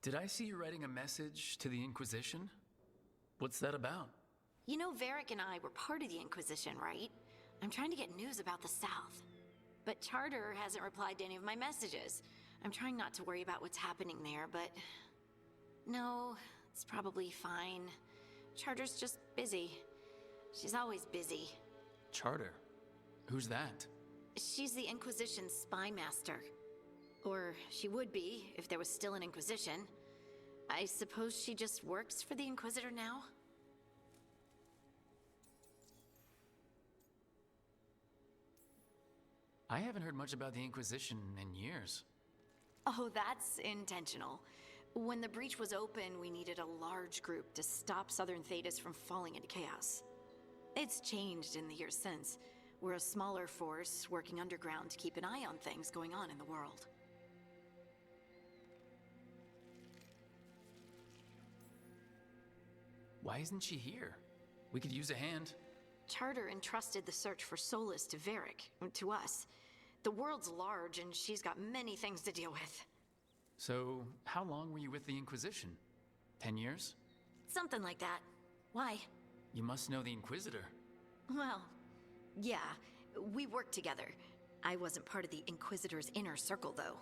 Did I see you writing a message to the Inquisition? What's that about? You know, Varric and I were part of the Inquisition, right? I'm trying to get news about the South. But Charter hasn't replied to any of my messages. I'm trying not to worry about what's happening there, but... No, it's probably fine. Charter's just busy. She's always busy. Charter? Who's that? She's the Inquisition's spy master. Or she would be, if there was still an Inquisition. I suppose she just works for the Inquisitor now? I haven't heard much about the Inquisition in years. Oh, that's intentional. When the breach was open, we needed a large group to stop Southern Thedas from falling into chaos. It's changed in the years since. We're a smaller force working underground to keep an eye on things going on in the world. Why isn't she here? We could use a hand. Charter entrusted the search for Solus to Varric, to us. The world's large, and she's got many things to deal with. So, how long were you with the Inquisition? 10 years? Something like that. Why? You must know the Inquisitor. Well, yeah, we worked together. I wasn't part of the Inquisitor's inner circle, though.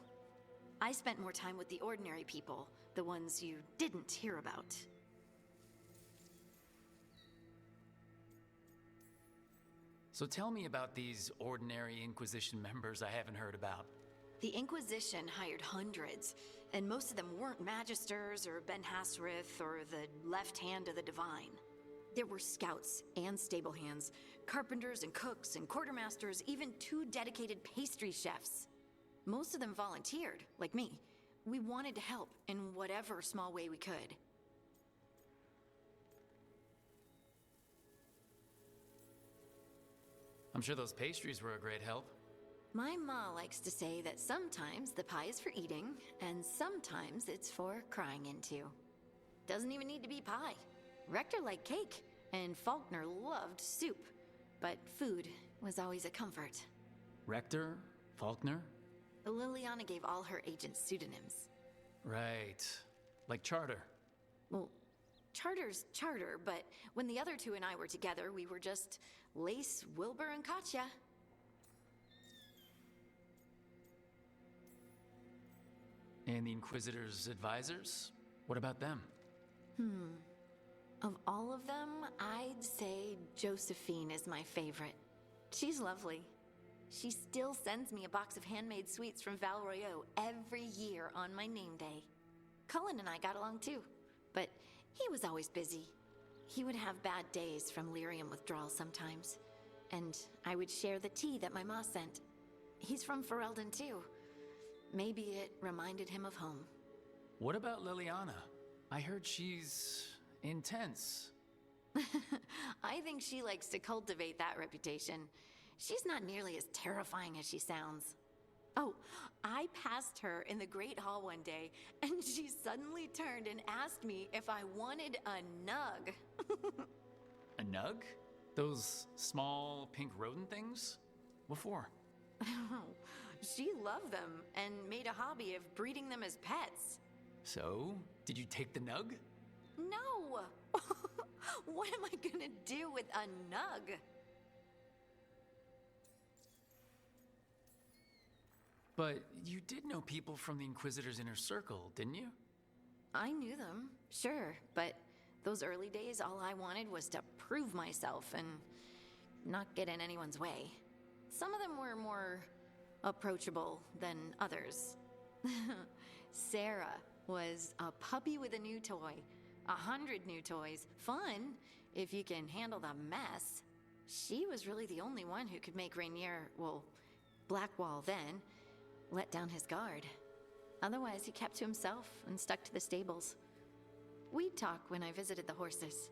I spent more time with the ordinary people, the ones you didn't hear about. So tell me about these ordinary Inquisition members I haven't heard about. The Inquisition hired hundreds, and most of them weren't Magisters or Ben Hasrith or the left hand of the Divine. There were scouts and stable hands, carpenters and cooks and quartermasters, even 2 dedicated pastry chefs. Most of them volunteered, like me. We wanted to help in whatever small way we could. I'm sure those pastries were a great help. My ma likes to say that sometimes the pie is for eating, and sometimes it's for crying into. Doesn't even need to be pie. Rector liked cake, and Faulkner loved soup. But food was always a comfort. Rector? Faulkner? Liliana gave all her agents pseudonyms. Right. Like Charter. Well, Charter's Charter, but when the other 2 and I were together, we were just Lace, Wilbur, and Katya. And the Inquisitor's advisors? What about them? Of all of them, I'd say Josephine is my favorite. She's lovely. She still sends me a box of handmade sweets from Val Royeaux every year on my name day. Cullen and I got along too, but he was always busy. He would have bad days from lyrium withdrawal sometimes, and I would share the tea that my ma sent. He's from Ferelden too. Maybe it reminded him of home. What about Liliana? I heard she's intense. I think she likes to cultivate that reputation. She's not nearly as terrifying as she sounds. Oh, I passed her in the Great Hall one day, and she suddenly turned and asked me if I wanted a nug. A nug? Those small pink rodent things? What for? She loved them and made a hobby of breeding them as pets. So, did you take the nug? No! What am I gonna do with a nug? But you did know people from the Inquisitor's inner circle, didn't you? I knew them, sure, but those early days, all I wanted was to prove myself and not get in anyone's way. Some of them were more approachable than others. Sarah was a puppy with a new toy. 100 new toys. Fun, if you can handle the mess. She was really the only one who could make Rainier, well, Blackwall then, let down his guard. Otherwise, he kept to himself and stuck to the stables. We'd talk when I visited the horses.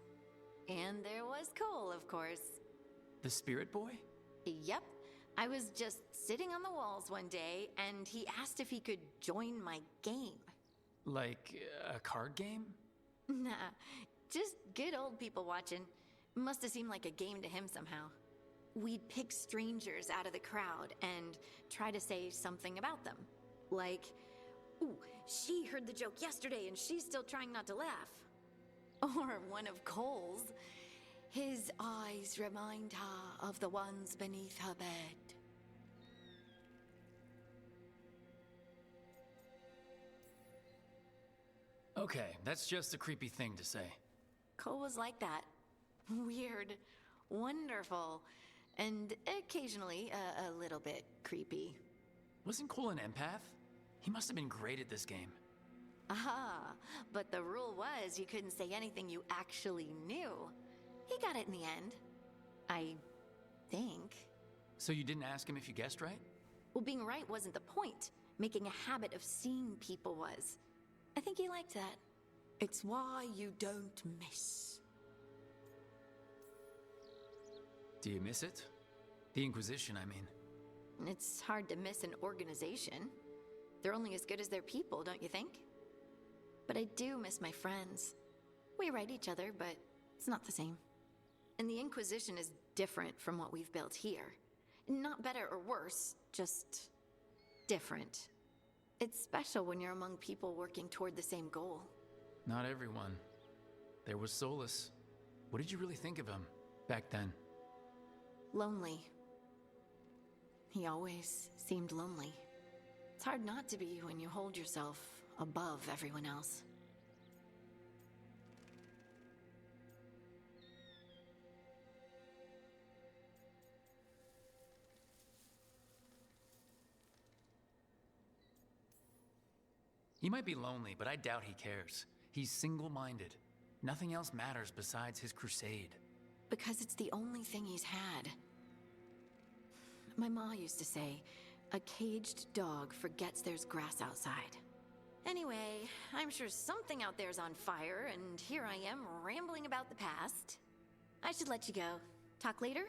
And there was Cole, of course. The spirit boy? Yep. I was just sitting on the walls one day, and he asked if he could join my game. Like a card game? Nah, just good old people watching. Must have seemed like a game to him somehow. We'd pick strangers out of the crowd and try to say something about them. Like, Ooh, she heard the joke yesterday and she's still trying not to laugh. Or one of Cole's. His eyes remind her of the ones beneath her bed. Okay, that's just a creepy thing to say. Cole was like that. Weird, wonderful, and occasionally a little bit creepy. Wasn't Cole an empath? He must have been great at this game. Aha, but the rule was you couldn't say anything you actually knew. He got it in the end. I think. So you didn't ask him if you guessed right? Well, being right wasn't the point. Making a habit of seeing people was. I think he liked that. It's why you don't miss. Do you miss it? The Inquisition, I mean. It's hard to miss an organization. They're only as good as their people, don't you think? But I do miss my friends. We write each other, but it's not the same. And the Inquisition is different from what we've built here. Not better or worse, just different. It's special when you're among people working toward the same goal. Not everyone. There was Solus. What did you really think of him back then? Lonely. He always seemed lonely. It's hard not to be when you hold yourself above everyone else. He might be lonely, but I doubt he cares. He's single-minded. Nothing else matters besides his crusade. Because it's the only thing he's had. My ma used to say, a caged dog forgets there's grass outside. Anyway, I'm sure something out there's on fire, and here I am rambling about the past. I should let you go. Talk later?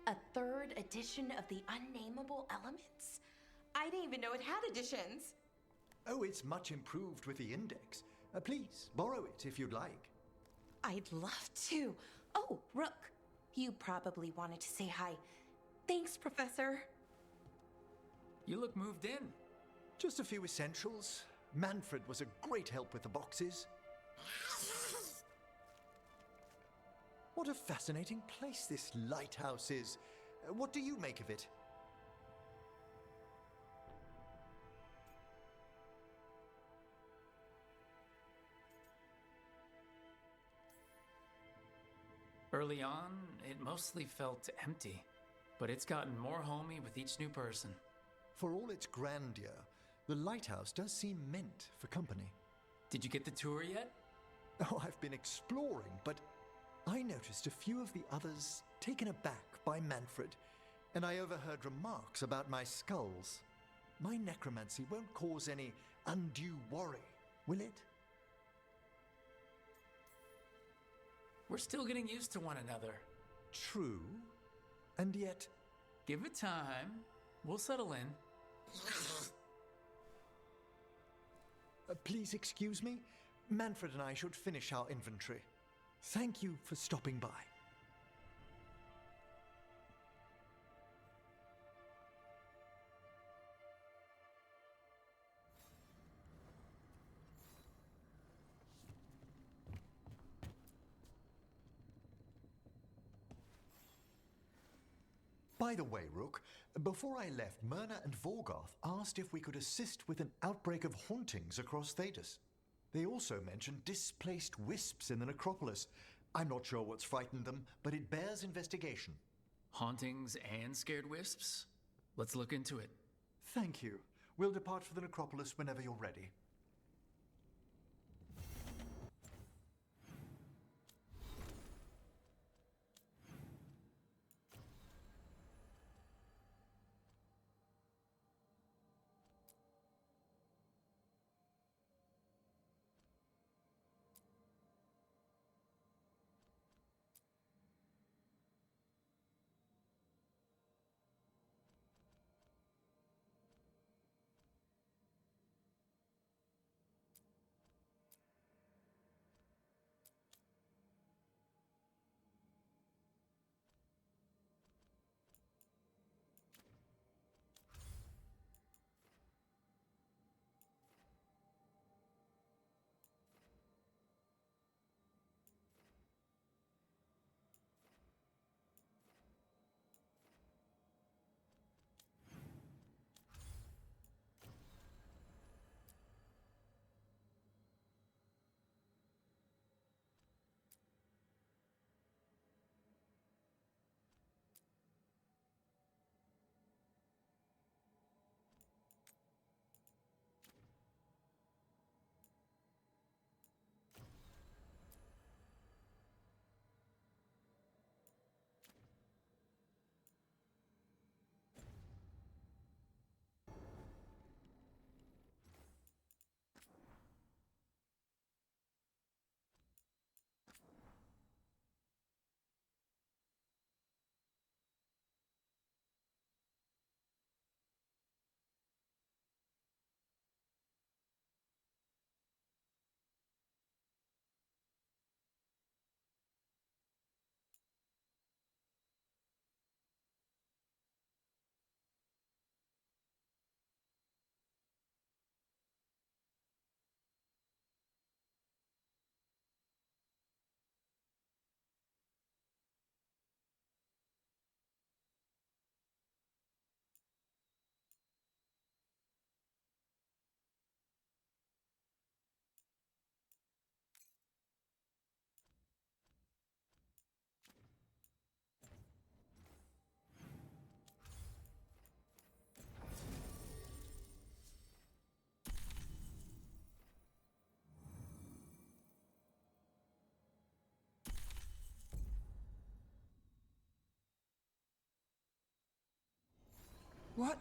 A third edition of the Unnameable Elements? I didn't even know it had editions. Oh, it's much improved with the index. Please, borrow it if you'd like. I'd love to. Oh, Rook, you probably wanted to say hi. Thanks, Professor. You look moved in. Just a few essentials. Manfred was a great help with the boxes. What a fascinating place this lighthouse is. What do you make of it? Early on, it mostly felt empty, but it's gotten more homey with each new person. For all its grandeur, the lighthouse does seem meant for company. Did you get the tour yet? Oh, I've been exploring, but I noticed a few of the others taken aback by Manfred, and I overheard remarks about my skulls. My necromancy won't cause any undue worry, will it? We're still getting used to one another. True, and yet... Give it time. We'll settle in. Please excuse me. Manfred and I should finish our inventory. Thank you for stopping by. By the way, Rook, before I left, Myrna and Veilguard asked if we could assist with an outbreak of hauntings across Thedas. They also mentioned displaced wisps in the necropolis. I'm not sure what's frightened them, but it bears investigation. Hauntings and scared wisps? Let's look into it. Thank you. We'll depart for the necropolis whenever you're ready. What?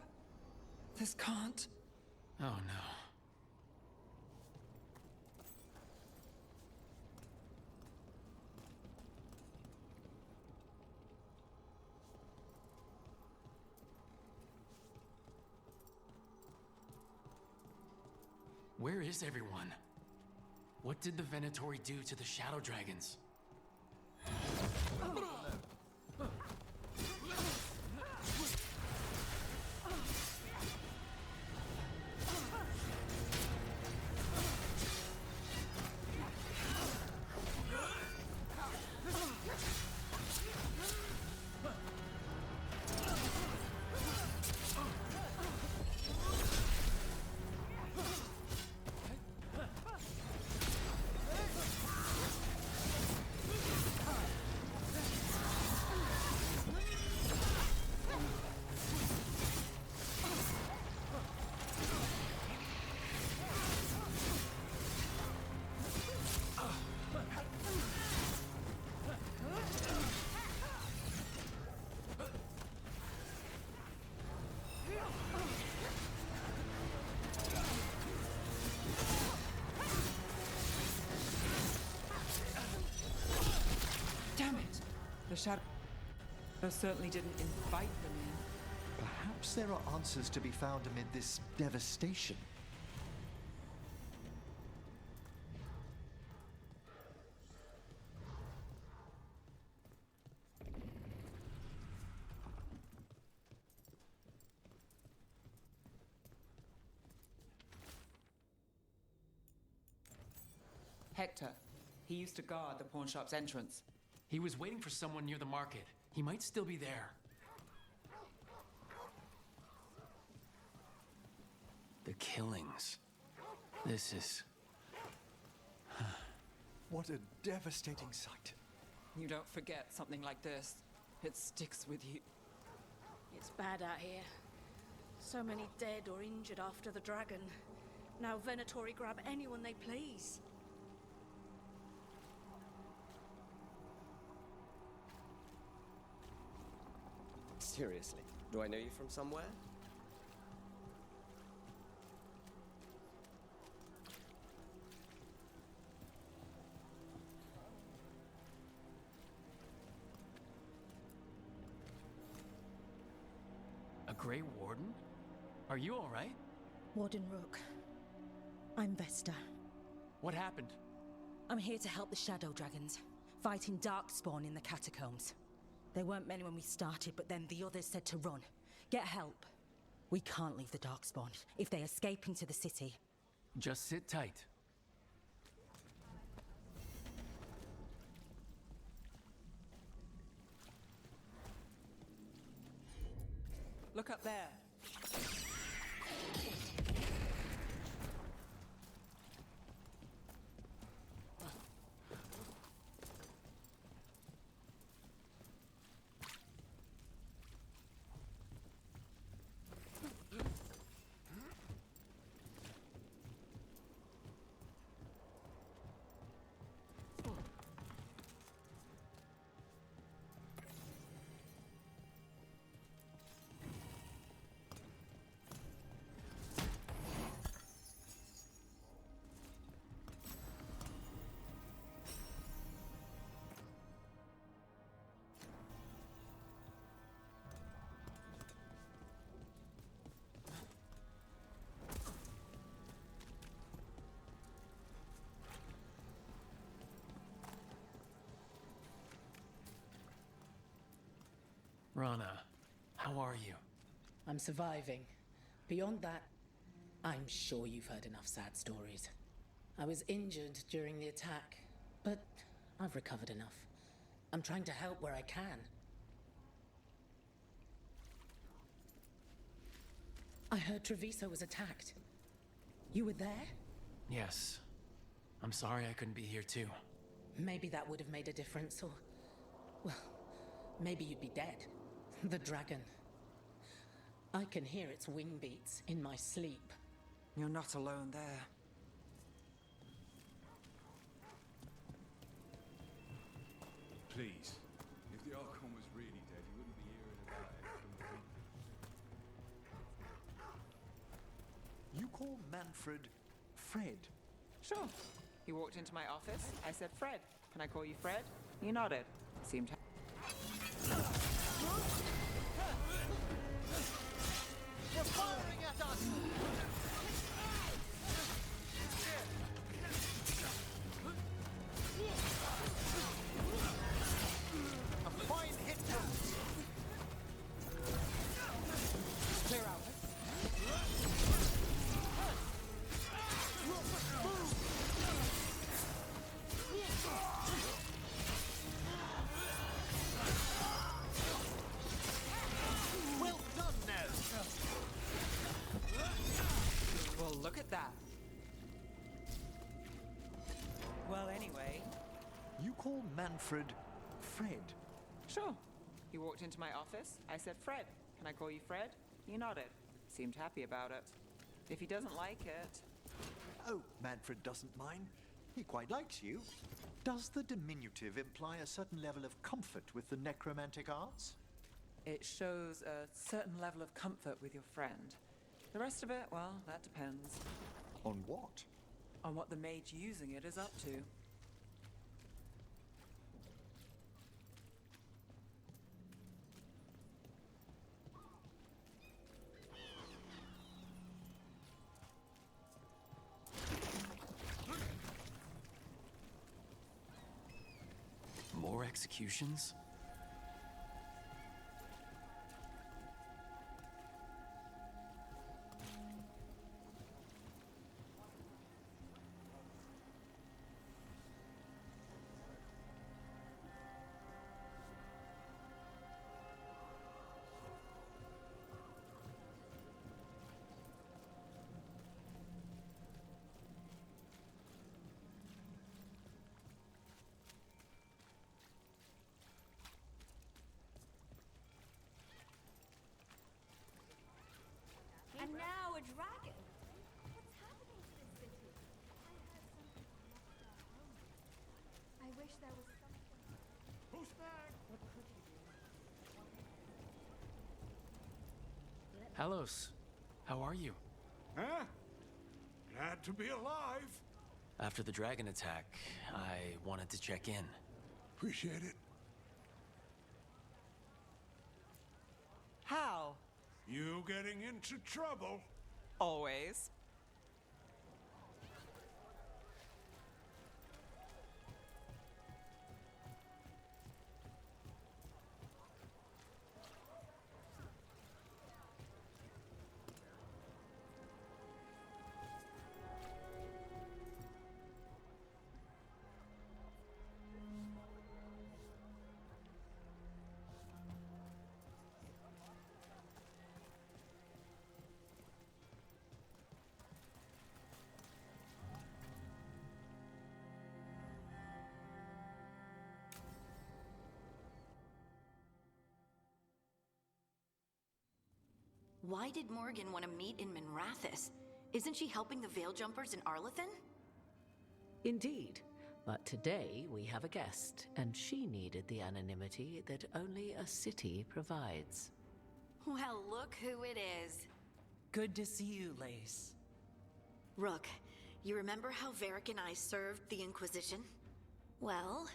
This can't... Oh no. Where is everyone? What did the Venatori do to the Shadow Dragons? Damn it! The Shadow certainly didn't invite them in. Perhaps there are answers to be found amid this devastation. Hector. He used to guard the pawn shop's entrance. He was waiting for someone near the market. He might still be there. The killings. This is... What a devastating sight. You don't forget something like this. It sticks with you. It's bad out here. So many dead or injured after the dragon. Now Venatori grab anyone they please. Seriously, do I know you from somewhere? A Grey Warden? Are you all right? Warden Rook. I'm Vesta. What happened? I'm here to help the Shadow Dragons, fighting Darkspawn in the catacombs. There weren't many when we started, but then the others said to run. Get help. We can't leave the Darkspawn if they escape into the city. Just sit tight. Look up there. Rana, how are you? I'm surviving. Beyond that, I'm sure you've heard enough sad stories. I was injured during the attack, but I've recovered enough. I'm trying to help where I can. I heard Treviso was attacked. You were there? Yes. I'm sorry I couldn't be here too. Maybe that would have made a difference, or... well, maybe you'd be dead. The dragon. I can hear its wing beats in my sleep. You're not alone there. Please. If the Archon was really dead, he wouldn't be here in a day. call Manfred Fred? Sure. He walked into my office. I said, Fred. Can I call you Fred? He nodded. Seemed They're firing at us! A fine hit, Jones. clear out. Well done, Nez. Well, look at that. Well, anyway. You call Manfred Fred? Sure. He walked into my office. I said, Fred. Can I call you Fred? He nodded. Seemed happy about it. If he doesn't like it... Oh, Manfred doesn't mind. He quite likes you. Does the diminutive imply a certain level of comfort with the necromantic arts? It shows a certain level of comfort with your friend. The rest of it, well, that depends. On what? On what the mage using it is up to. More executions? And now a dragon. What's happening to this city? I heard something lost our home. I wish there was something. Who's back? Halos, how are you? Huh? Glad to be alive. After the dragon attack, I wanted to check in. Appreciate it. How? You getting into trouble? Always. Why did Morgan want to meet in Minrathous? Isn't she helping the Veil Jumpers in Arlathan? Indeed. But today we have a guest, and she needed the anonymity that only a city provides. Well, look who it is. Good to see you, Lace. Rook, you remember how Varric and I served the Inquisition? Well,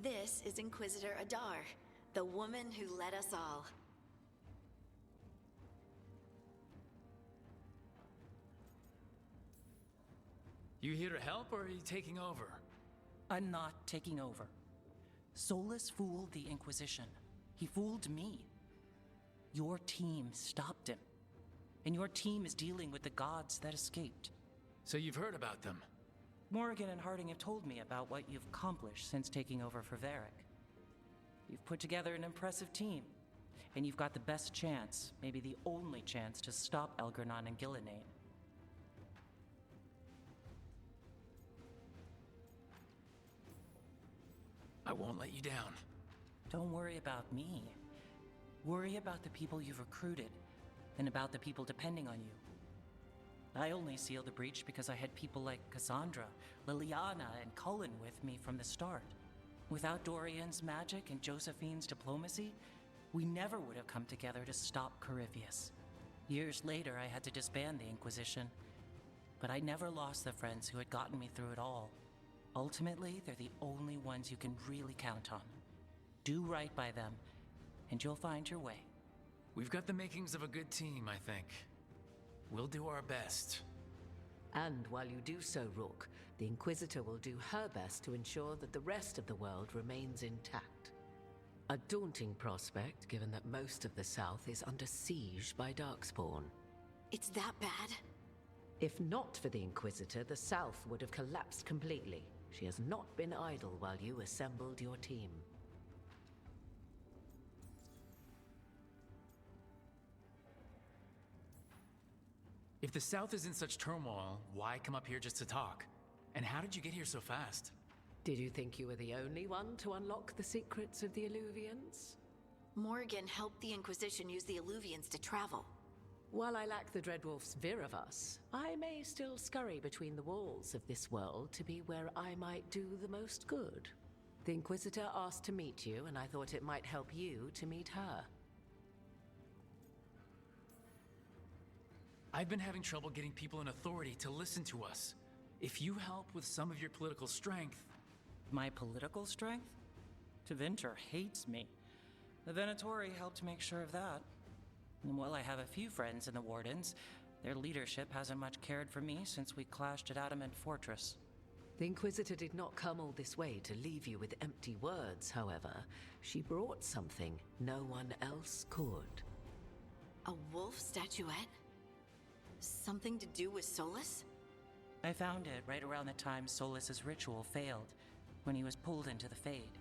this is Inquisitor Adar, the woman who led us all. You here to help, or are you taking over? I'm not taking over. Solus fooled the Inquisition. He fooled me. Your team stopped him. And your team is dealing with the gods that escaped. So you've heard about them? Morrigan and Harding have told me about what you've accomplished since taking over for Varric. You've put together an impressive team. And you've got the best chance, maybe the only chance, to stop Elgernon and Gillenane. I won't let you down. Don't worry about me. Worry about the people you've recruited, and about the people depending on you. I only sealed the breach because I had people like Cassandra, Liliana, and Cullen with me from the start. Without Dorian's magic and Josephine's diplomacy, we never would have come together to stop Corypheus. Years later, I had to disband the Inquisition, but I never lost the friends who had gotten me through it all. Ultimately, they're the only ones you can really count on. Do right by them, and you'll find your way. We've got the makings of a good team, I think. We'll do our best. And while you do so, Rook, the Inquisitor will do her best to ensure that the rest of the world remains intact. A daunting prospect, given that most of the South is under siege by Darkspawn. It's that bad? If not for the Inquisitor, the South would have collapsed completely. She has not been idle while you assembled your team. If the South is in such turmoil, why come up here just to talk? And how did you get here so fast? Did you think you were the only one to unlock the secrets of the Illuvians? Morgan helped the Inquisition use the Illuvians to travel. While I lack the Dreadwolf's vir of us, I may still scurry between the walls of this world to be where I might do the most good. The Inquisitor asked to meet you, and I thought it might help you to meet her. I've been having trouble getting people in authority to listen to us. If you help with some of your political strength... My political strength? Tevinter hates me. The Venatori helped make sure of that. And while I have a few friends in the Wardens, their leadership hasn't much cared for me since we clashed at Adamant Fortress. The Inquisitor did not come all this way to leave you with empty words, however. She brought something no one else could. A wolf statuette? Something to do with Solus? I found it right around the time Solus's ritual failed, when he was pulled into the Fade.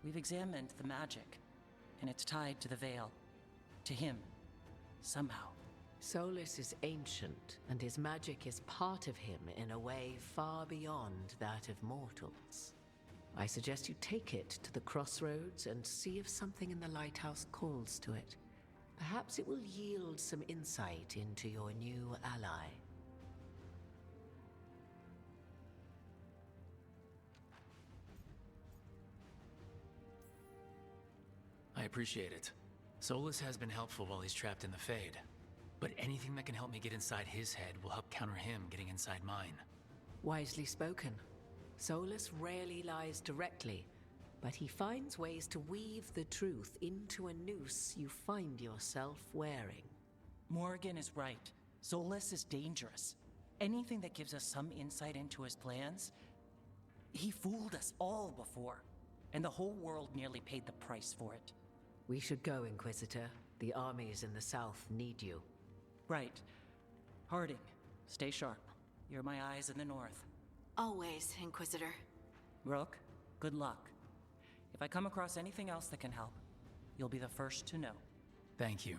We've examined the magic, and it's tied to the Veil. To him. Somehow. Solus is ancient, and his magic is part of him in a way far beyond that of mortals. I suggest you take it to the crossroads and see if something in the lighthouse calls to it. Perhaps it will yield some insight into your new ally. I appreciate it. Solus has been helpful while he's trapped in the Fade. But anything that can help me get inside his head will help counter him getting inside mine. Wisely spoken. Solus rarely lies directly, but he finds ways to weave the truth into a noose you find yourself wearing. Morgan is right. Solus is dangerous. Anything that gives us some insight into his plans... He fooled us all before, and the whole world nearly paid the price for it. We should go, Inquisitor. The armies in the south need you. Right. Harding, stay sharp. You're my eyes in the north. Always, Inquisitor. Rook, good luck. If I come across anything else that can help, you'll be the first to know. Thank you.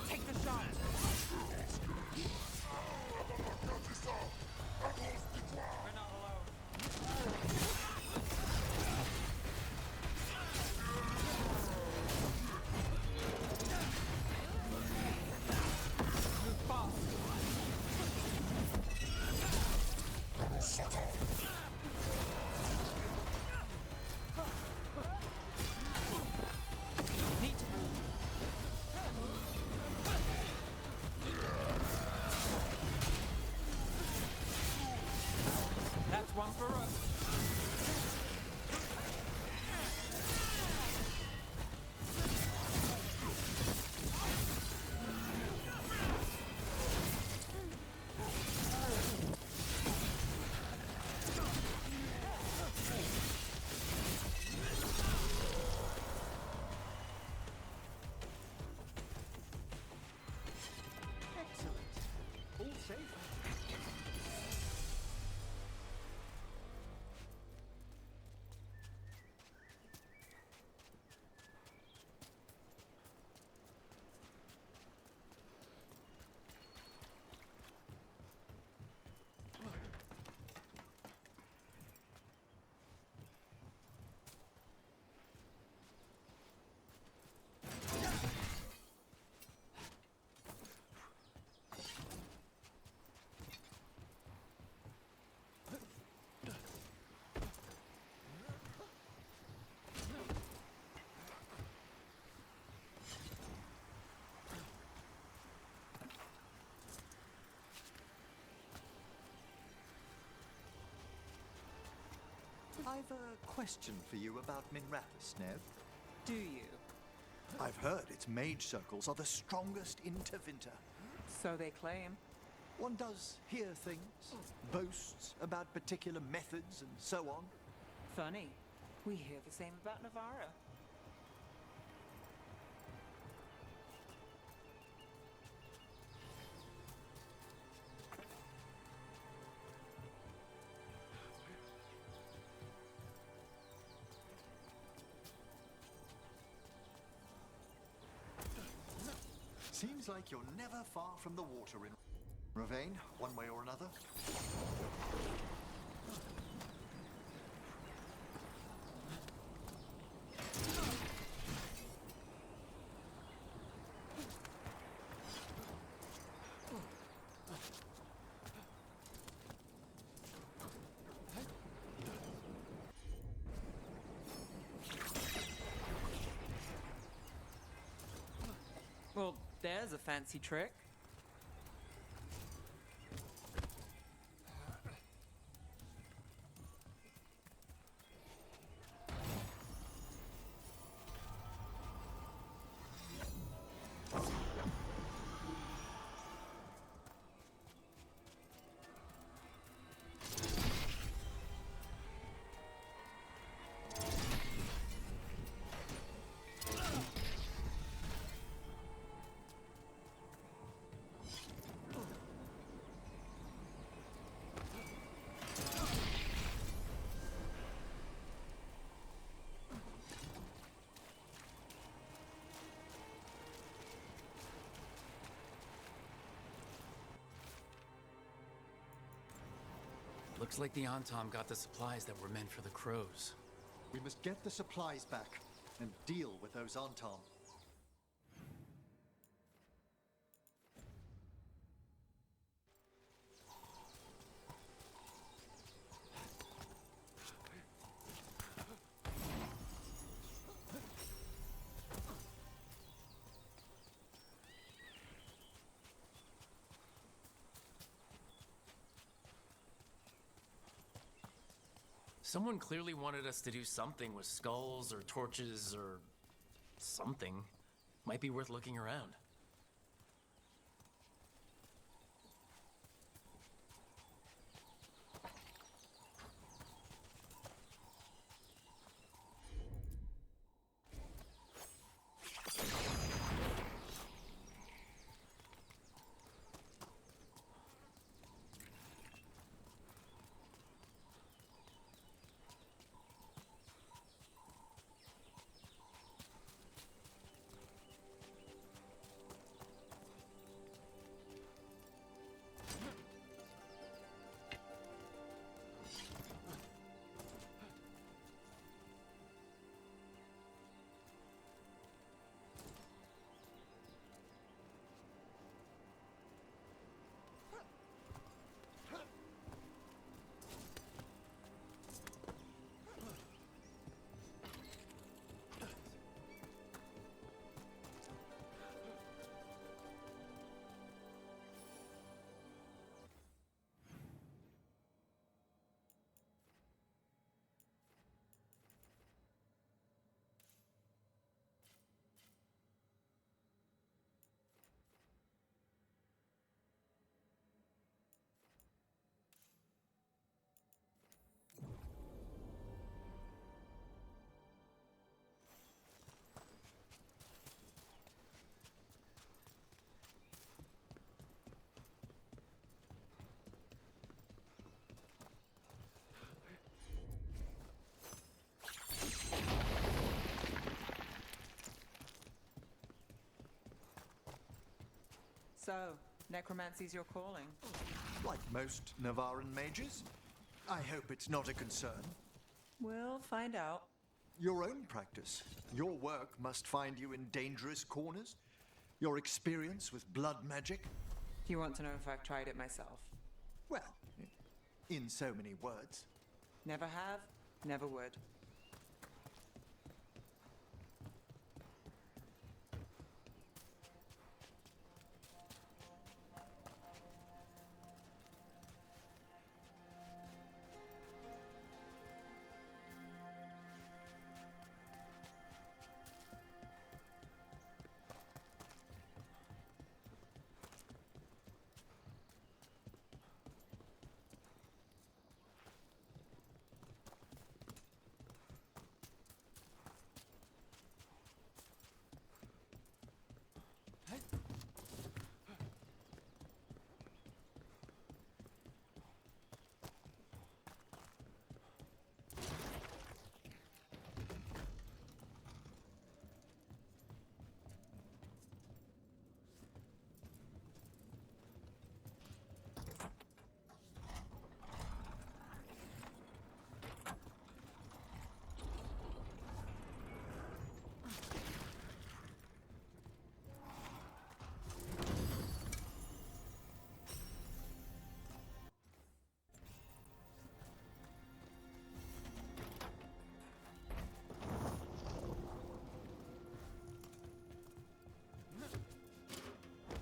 Take the shot. We're not alone. Move fast. Need to move. That's one for us. Excellent. All safe. I've a question for you about Minrathous, Nev. Do you? I've heard its mage circles are the strongest in Tevinter. So they claim. One does hear things, boasts about particular methods and so on. Funny. We hear the same about Navarra. Seems like you're never far from the water in Ravane, one way or another. Well, there's a fancy trick. Looks like the Antom got the supplies that were meant for the crows. We must get the supplies back and deal with those Antom. Someone clearly wanted us to do something with skulls or torches or something. Might be worth looking around. So, necromancy's your calling. Like most Navaran mages. I hope it's not a concern. We'll find out. Your own practice. Your work must find you in dangerous corners. Your experience with blood magic. You want to know if I've tried it myself? Well, in so many words. Never have, never would.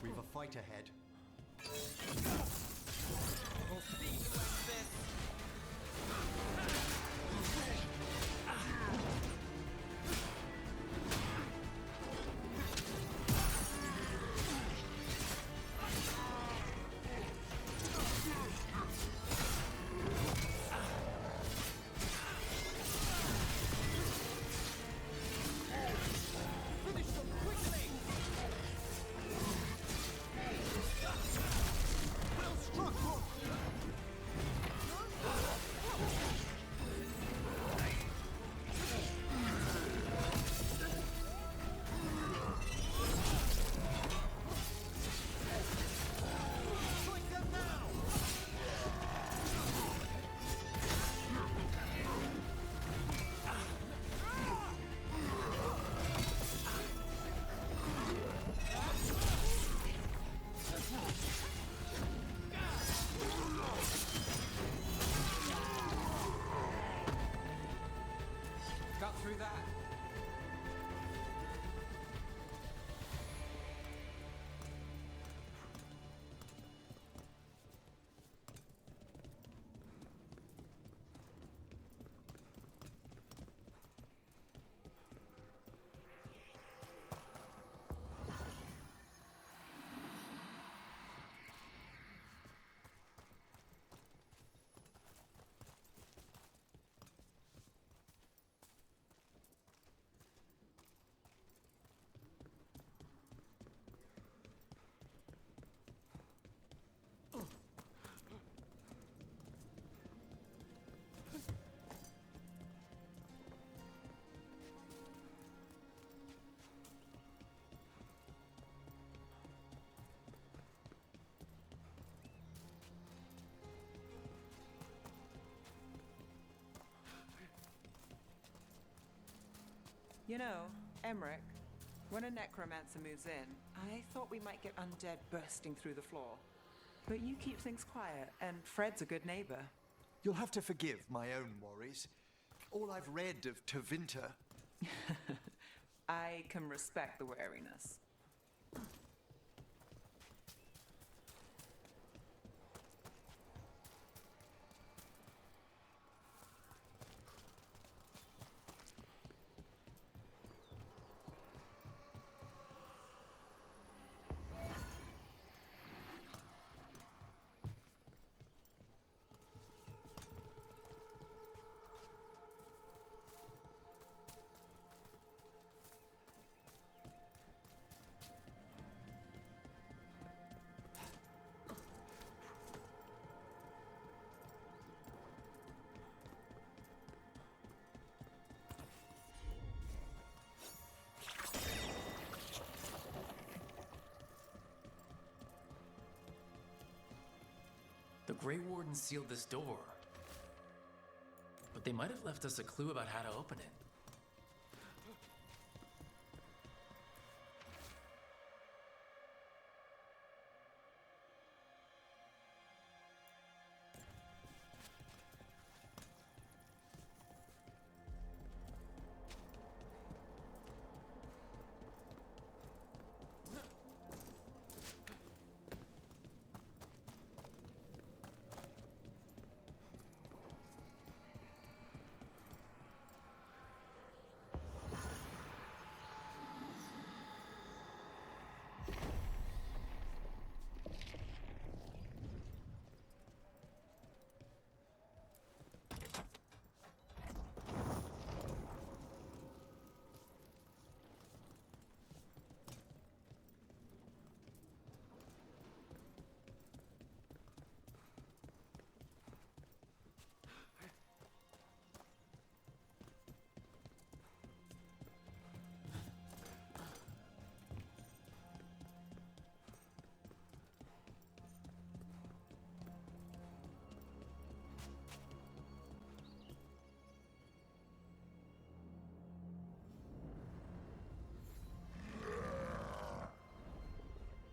We've a fight ahead. Got through that. You know, Emmerich, when a necromancer moves in, I thought we might get undead bursting through the floor. But you keep things quiet, and Fred's a good neighbor. You'll have to forgive my own worries. All I've read of Tevinter. I can respect the wariness. Grey Warden sealed this door. But they might have left us a clue about how to open it.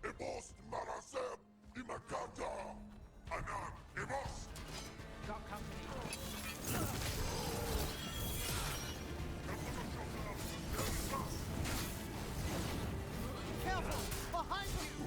Ebost marasem imakata. Anan ebost. Got company. Careful! Behind you!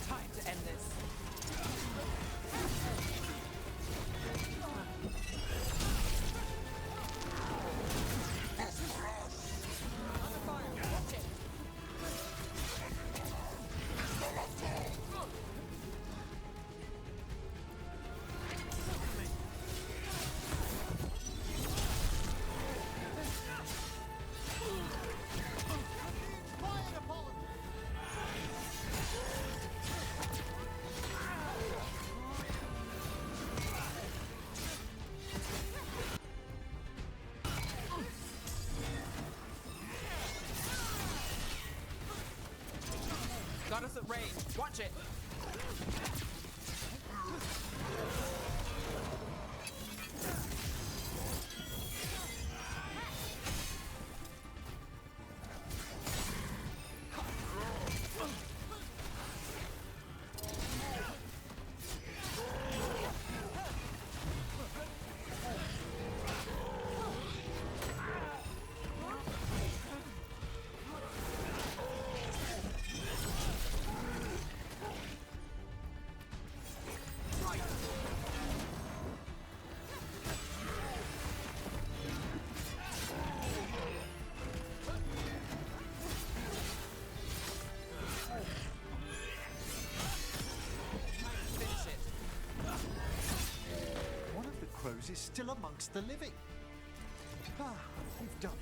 Time to end this. Under fire. Watch it. Quiet upon! Got us at range. Watch it. Finish it. One of the crows is still amongst the living. Ah, we've done it.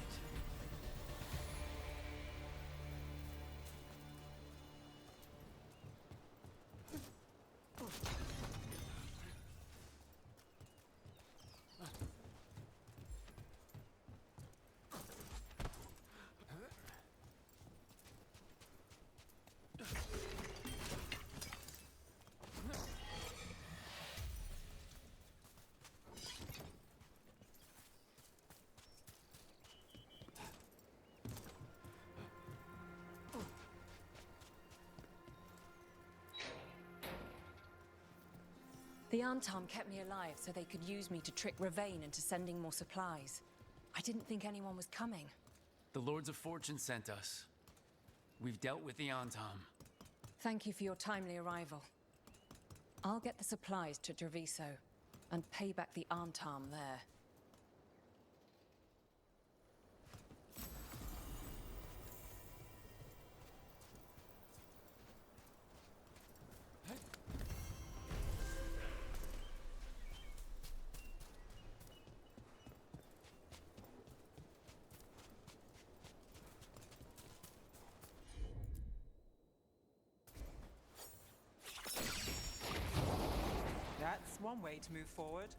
The Arntom kept me alive so they could use me to trick Ravain into sending more supplies. I didn't think anyone was coming. The Lords of Fortune sent us. We've dealt with the Antom. Thank you for your timely arrival. I'll get the supplies to Treviso and pay back the Arntom there. one way to move forward.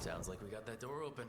Sounds like we got that door open.